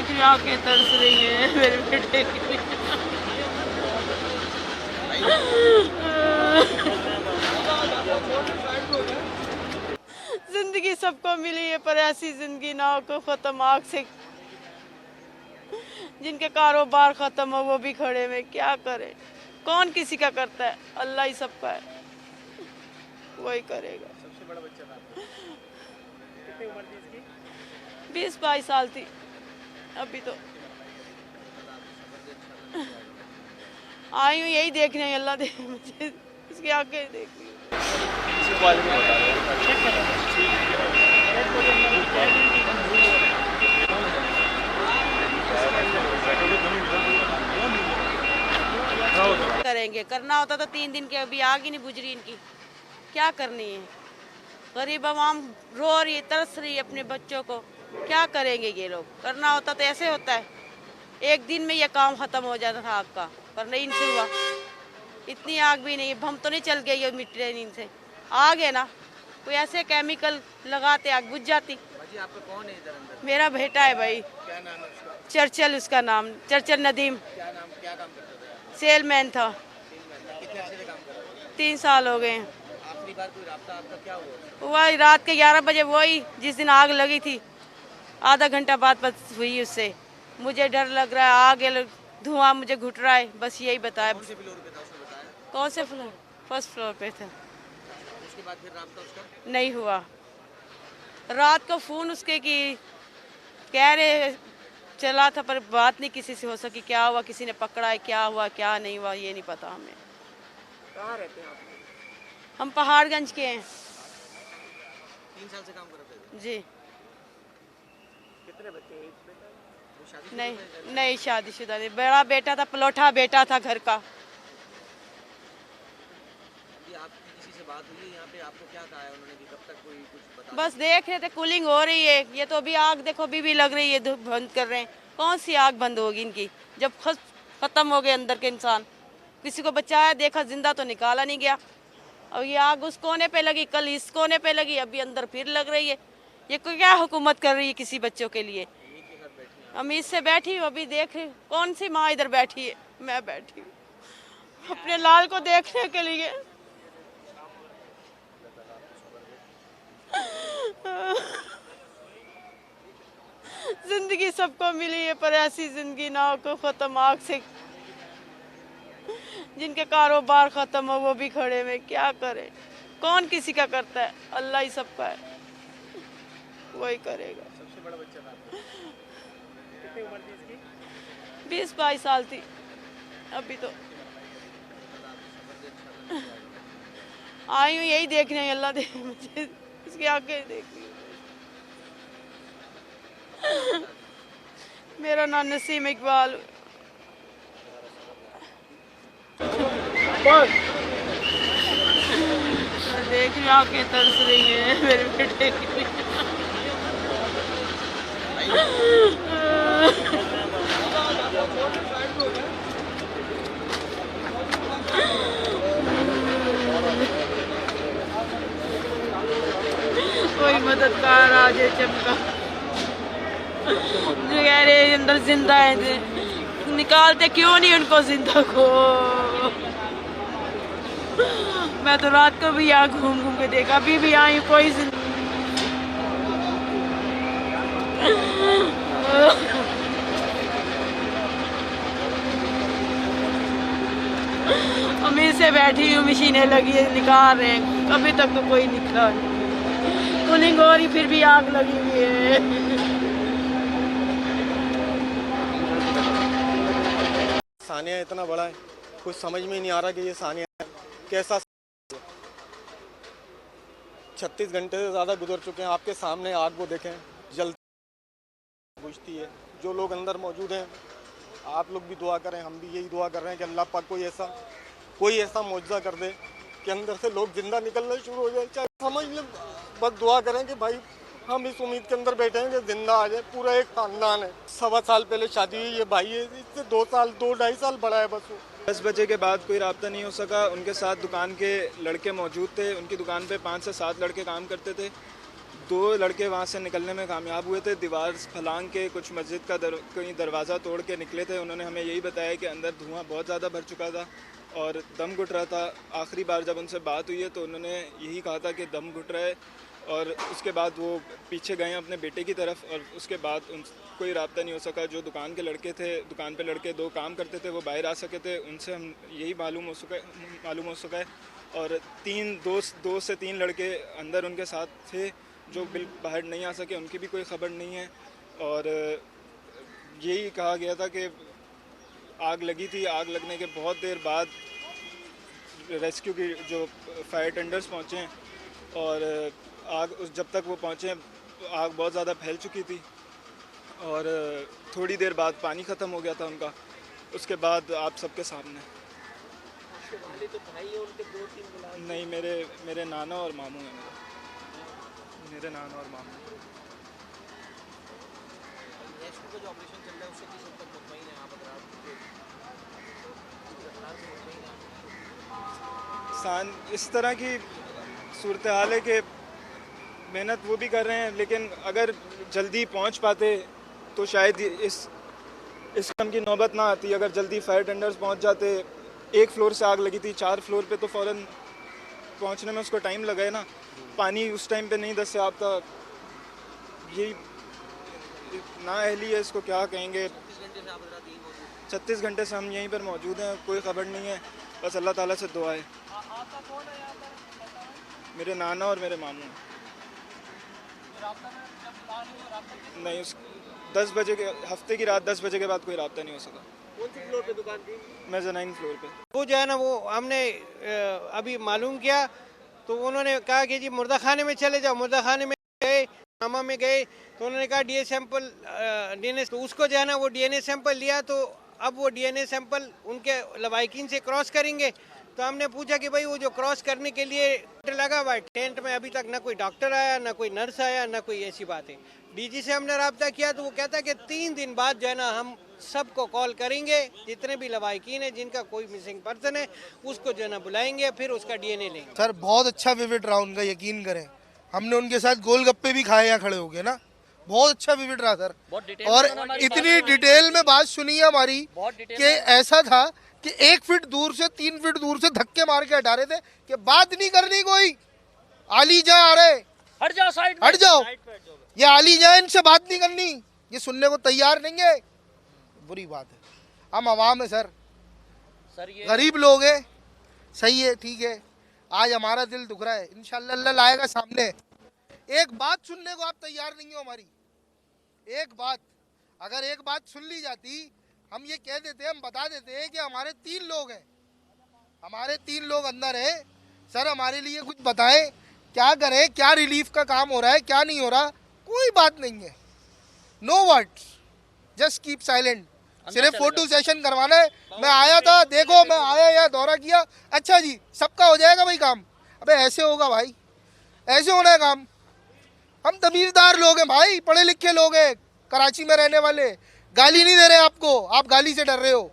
देख रही आंखें तरस रही है मेरे बेटे की। जिंदगी सबको मिली है पर ऐसी जिंदगी ना हो को खत्म आग से। जिनके कारोबार खत्म हो वो भी खड़े में, क्या करे। कौन किसी का करता है, अल्लाह ही सबका है, वही करेगा। सबसे बड़ा बच्चा था आपका? कितनी उम्र थी इसकी? 20-22 साल थी अभी तो। आई हूँ यही देखने, अल्लाह दे मुझे इसकी आंखें देख रही करेंगे। करना होता तो 3 दिन के, अभी आग ही नहीं बुझ रही इनकी, क्या करनी है। गरीब आवाम रो रही है, तरस रही है अपने बच्चों को, क्या करेंगे ये लोग। करना होता तो ऐसे होता है, एक दिन में ये काम खत्म हो जाता था आग का, पर नहीं इनसे हुआ। इतनी आग भी नहीं, हम तो नहीं चल गई ये मिट्टी इनसे। आग है ना, कोई ऐसे केमिकल लगाते आग बुझ जाती। बाजी आपका कौन है इधर अंदर? मेरा बेटा है भाई। क्या नाम है उसका? चर्चिल उसका नाम, चर्चिल नदीम। क्या नाम, क्या काम करता था? सेलमैन था। कितने अर्से से काम कर रहा था? 3 साल हो गए हैं। आखिरी बार कोई राब्ता आपका क्या हुआ? हुआ रात के 11 बजे, वही जिस दिन आग लगी थी, आधा घंटा बाद बस हुई उससे। मुझे डर लग रहा है, आग धुआं मुझे घुट रहा है, बस यही बताया। कौन से फ्लोर पे था उसने बताया? कौन से फ्लोर? फर्स्ट फ्लोर पे था। उसके बाद फिर राब्ता उसका नहीं हुआ। रात को फोन उसके की कह रहे चला था, पर बात नहीं किसी से हो सकी। क्या हुआ, किसी ने पकड़ा है, क्या हुआ क्या नहीं हुआ ये नहीं पता हमें। कहाँ रहते हैं आप? हम पहाड़गंज के हैं 3 साल से काम कर रहे थे? जी। कितने बच्चे हैं? एक बेटा? वो शादी नहीं नहीं, शादीशुदा नहीं, बड़ा बेटा था, पलौठा बेटा था घर का। अभी आपकी किसी से बात हुई है यहाँ पे? आपको क्या कहा है उन्होंने कि कब तक कोई कुछ बता? बस देख रहे थे, कूलिंग हो रही है। ये तो अभी आग देखो, अभी भी लग रही है, बंद कर रहे हैं। कौन सी आग बंद होगी इनकी, जब खत्म हो गए अंदर के इंसान। किसी को बचाया, देखा जिंदा तो निकाला नहीं गया। और ये आग उस कोने पे लगी, कल इस कोने पे लगी, अभी अंदर फिर लग रही है। ये कोई क्या हुकूमत कर रही है किसी बच्चों के लिए। अमीर से बैठी हूँ, अभी देख रही हूँ। कौन सी माँ इधर बैठी है, मैं बैठी हूँ अपने लाल को देखने के लिए। जिंदगी सबको मिली है पर ऐसी जिंदगी ना हो को खत्म आग से। जिनके कारोबार खत्म हो वो भी खड़े में, क्या करे। कौन किसी का करता है, अल्लाह ही सबका है, वही करेगा। सबसे बड़ा बच्चा था आपका? कितनी उम्र थी इसकी? 20-22 साल थी अभी तो। आई हूँ यही देखने, अल्लाह दे मुझे इसकी आंखें देख रही। मेरा नाम नसीम इकबाल। देख रही आंखें तरस रही है मेरे बेटे की। कोई मददगार आ जाए, चमका जो कह रहे अंदर जिंदा है, निकालते क्यों नहीं उनको जिंदा को। मैं तो रात को भी यहाँ घूम घूम के देखा, अभी भी आई हूँ, कोई जिंदा। अमीर से बैठी हूँ, मशीनें लगी है, निकाल रहे हैं, अभी तक तो कोई निकला नहीं। कूलिंग हो रही, फिर भी आग लगी हुई है। सानिया इतना बड़ा है, कुछ समझ में नहीं आ रहा कि ये सानिया कैसा। 36 घंटे से ज़्यादा गुजर चुके हैं, आपके सामने आग को देखें, जलती बुझती है। जो लोग अंदर मौजूद हैं, आप लोग भी दुआ करें, हम भी यही दुआ कर रहे हैं कि अल्लाह पाक कोई ऐसा मौजज़ा कर दे कि अंदर से लोग जिंदा निकलना शुरू हो जाए। चाहे समझ लें, बस दुआ करें कि भाई हम इस उम्मीद के अंदर बैठे हैं कि जिंदा आ जाए। पूरा एक खानदान है, 1.25 साल पहले शादी हुई, ये भाई है, इससे 2-2.5 साल बड़ा है बस वो। 10 बजे के बाद कोई राब्ता नहीं हो सका। उनके साथ दुकान के लड़के मौजूद थे, उनकी दुकान पे 5 से 7 लड़के काम करते थे। दो लड़के वहाँ से निकलने में कामयाब हुए थे। दीवार फलांग के कुछ मस्जिद का कहीं दरवाज़ा तोड़ के निकले थे। उन्होंने हमें यही बताया कि अंदर धुआं बहुत ज़्यादा भर चुका था और दम घुट रहा था। आखिरी बार जब उनसे बात हुई है तो उन्होंने यही कहा था कि दम घुट रहा है। और उसके बाद वो पीछे गए अपने बेटे की तरफ और उसके बाद उन कोई राब्ता नहीं हो सका। जो दुकान के लड़के थे, दुकान पे लड़के दो काम करते थे, वो बाहर आ सके थे। उनसे हम यही मालूम हो सका है। और दो से तीन लड़के अंदर उनके साथ थे जो बाहर नहीं आ सके, उनकी भी कोई ख़बर नहीं है। और यही कहा गया था कि आग लगी थी। आग लगने के बहुत देर बाद रेस्क्यू की जो फायर टेंडर्स पहुँचे और आग जब तक वो पहुँचे आग बहुत ज़्यादा फैल चुकी थी और थोड़ी देर बाद पानी ख़त्म हो गया था उनका। उसके बाद आप सबके सामने तो भाई है उनके 2-3 नहीं, मेरे नाना और मामू हैं। मेरे नाना और मामू। रेस्क्यू का जो ऑपरेशन चल रहा है उससे किस हद तक मुतमईन है आप? अगर आप इस तरह की सूरत हाल है कि मेहनत वो भी कर रहे हैं, लेकिन अगर जल्दी पहुंच पाते तो शायद इस काम की नौबत ना आती। अगर जल्दी फायर टेंडर्स पहुंच जाते। एक फ्लोर से आग लगी थी, 4 फ्लोर पे, तो फ़ौरन पहुंचने में उसको टाइम लगा है ना। पानी उस टाइम पे नहीं दस्तियाब था। यही नाअहली है, इसको क्या कहेंगे। 36 घंटे से हम यहीं पर मौजूद हैं, कोई ख़बर नहीं है। बस अल्लाह ताला से दुआ है। मेरे नाना और मेरे मामू हैं। नहीं, उस 10 बजे के हफ्ते की रात 10 बजे के बाद कोई राब्ता नहीं हो सका। कौन सी फ्लोर पे दुकान थी? मेज़ानाइन फ्लोर पे। वो जो है ना, वो हमने अभी मालूम किया तो उन्होंने कहा कि जी मुर्दा खाने में चले जाओ। मुर्दा खाने में गए, नामा में गए तो उन्होंने कहा डीएनए, तो उसको जो है ना वो डीएनए सैंपल लिया। तो अब वो डीएनए सैंपल उनके लवाकिन से क्रॉस करेंगे। तो हमने पूछा कि भाई वो जो क्रॉस करने के लिए लगा हुआ है टेंट में, अभी तक ना कोई डॉक्टर आया, ना कोई नर्स आया, ना कोई ऐसी बात है। डीजी से हमने रब्ता किया तो वो कहता है कि 3 दिन बाद जो है ना हम सबको कॉल करेंगे, जितने भी लवाकिन है जिनका कोई मिसिंग पर्सन है उसको जो है ना बुलाएंगे, फिर उसका डीएनए लेंगे। सर बहुत अच्छा विजिट रहा उनका, यकीन करें। हमने उनके साथ गोलगप्पे भी खाए यहाँ खड़े हो गए ना। बहुत अच्छा विजिट रहा सर। और इतनी डिटेल में बात सुनी है हमारी कि ऐसा था कि 1 फीट दूर से 3 फीट दूर से धक्के मार के हटा रहे थे कि बात नहीं करनी, कोई आली जा आ रहे, हट जाओ, साइड हट जाओ, ये आली जाए, इनसे बात नहीं करनी, ये सुनने को तैयार नहीं है। बुरी बात है। हम आवाम है सर, गरीब लोग हैं, सही है, ठीक है। आज हमारा दिल दुख रहा है, इंशाल्लाह अल्लाह लाएगा सामने। एक बात सुनने को आप तैयार नहीं हो हमारी। एक बात, अगर एक बात सुन ली जाती, हम ये कह देते, हम बता देते हैं कि हमारे 3 लोग हैं, हमारे 3 लोग अंदर हैं सर, हमारे लिए कुछ बताएं, क्या करें, क्या रिलीफ का काम हो रहा है, क्या नहीं हो रहा। कोई बात नहीं है, no words, just keep silent. सिर्फ फोटो सेशन करवाना है। मैं आया था, देखो मैं आया, यहाँ दौरा किया, अच्छा जी सबका हो जाएगा भाई काम। अबे ऐसे होगा भाई, ऐसे होना है काम। हम तमीज़दार लोग हैं भाई, पढ़े लिखे लोग हैं, कराची में रहने वाले। गाली नहीं दे रहे आपको, आप गाली से डर रहे हो।